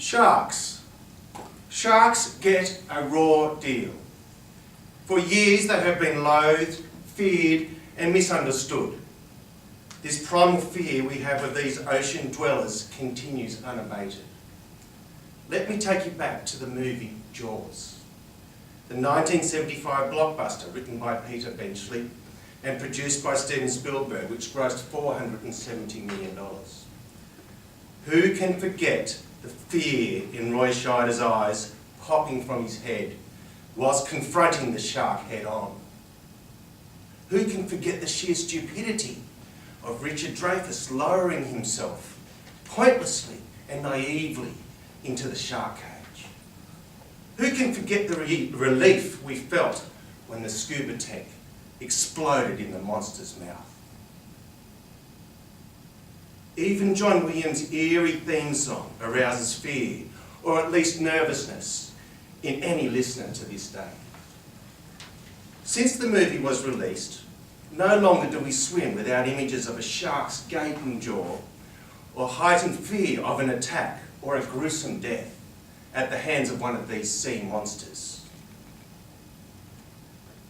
Sharks. Sharks get a raw deal. For years they have been loathed, feared and misunderstood. This primal fear we have of these ocean dwellers continues unabated. Let me take you back to the movie Jaws, the 1975 blockbuster written by Peter Benchley and produced by Steven Spielberg, which grossed $470 million. Who can forget the fear in Roy Scheider's eyes popping from his head whilst confronting the shark head on? Who can forget the sheer stupidity of Richard Dreyfuss lowering himself pointlessly and naively into the shark cage? Who can forget the relief we felt when the scuba tank exploded in the monster's mouth? Even John Williams' eerie theme song arouses fear, or at least nervousness, in any listener to this day. Since the movie was released, no longer do we swim without images of a shark's gaping jaw or heightened fear of an attack or a gruesome death at the hands of one of these sea monsters.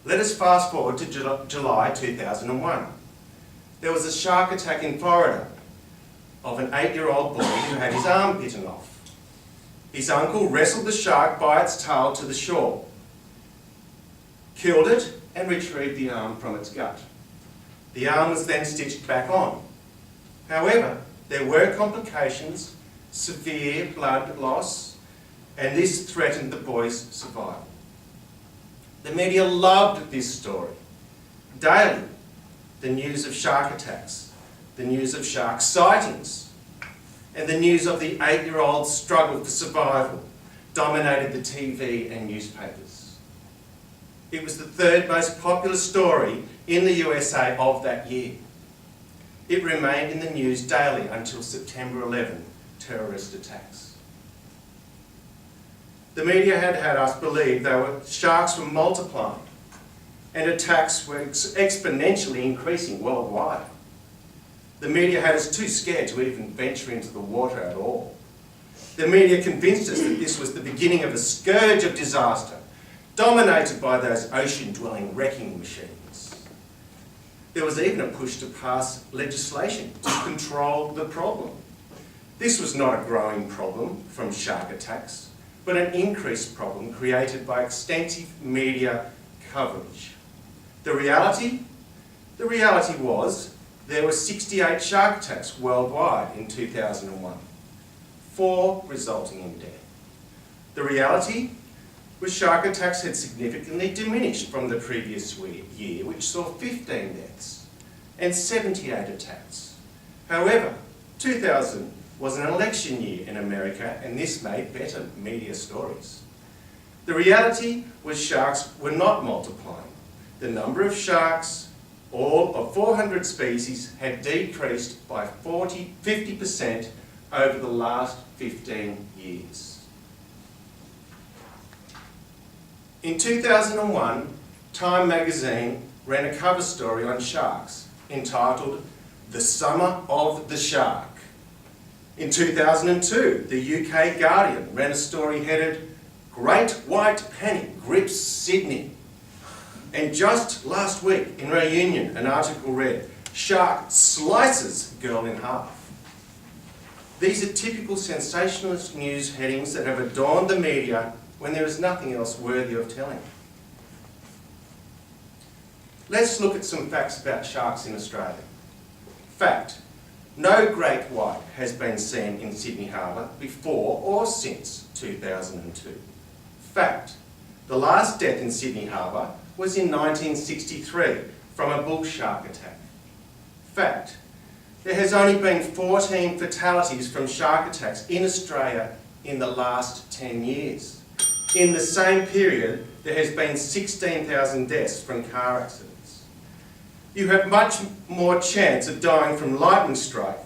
Let us fast forward to July 2001. There was a shark attack in Florida of an 8-year-old boy who had his arm bitten off. His uncle wrestled the shark by its tail to the shore, killed it and retrieved the arm from its gut. The arm was then stitched back on. However, there were complications, severe blood loss, and this threatened the boy's survival. The media loved this story. Daily, the news of shark attacks, the news of shark sightings, and the news of the 8-year-old's struggle for survival dominated the TV and newspapers. It was the third most popular story in the USA of that year. It remained in the news daily until September 11 terrorist attacks. The media had us believe sharks were multiplying and attacks were exponentially increasing worldwide. The media had us too scared to even venture into the water at all. The media convinced us that this was the beginning of a scourge of disaster, dominated by those ocean-dwelling wrecking machines. There was even a push to pass legislation to control the problem. This was not a growing problem from shark attacks, but an increased problem created by extensive media coverage. The reality was there were 68 shark attacks worldwide in 2001, 4 resulting in death. The reality was shark attacks had significantly diminished from the previous year, which saw 15 deaths and 78 attacks. However, 2000 was an election year in America, and this made better media stories. The reality was sharks were not multiplying. The number of sharks, all of 400 species, had decreased by 50% over the last 15 years. In 2001, Time magazine ran a cover story on sharks entitled "The Summer of the Shark." In 2002, the UK Guardian ran a story headed "Great White Panic Grips Sydney." And just last week in Reunion, an article read, "Shark Slices Girl in Half." These are typical sensationalist news headings that have adorned the media when there is nothing else worthy of telling. Let's look at some facts about sharks in Australia. Fact: no great white has been seen in Sydney Harbour before or since 2002. Fact: the last death in Sydney Harbour was in 1963 from a bull shark attack. Fact: there has only been 14 fatalities from shark attacks in Australia in the last 10 years. In the same period, there has been 16,000 deaths from car accidents. You have much more chance of dying from lightning strike,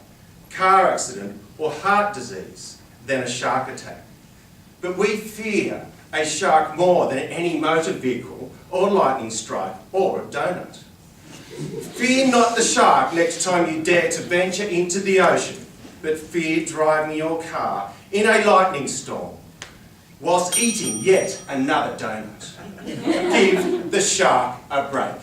car accident or heart disease than a shark attack. But we fear a shark more than any motor vehicle or lightning strike or a donut. Fear not the shark next time you dare to venture into the ocean. but fear driving your car in a lightning storm whilst eating yet another donut. Give the shark a break.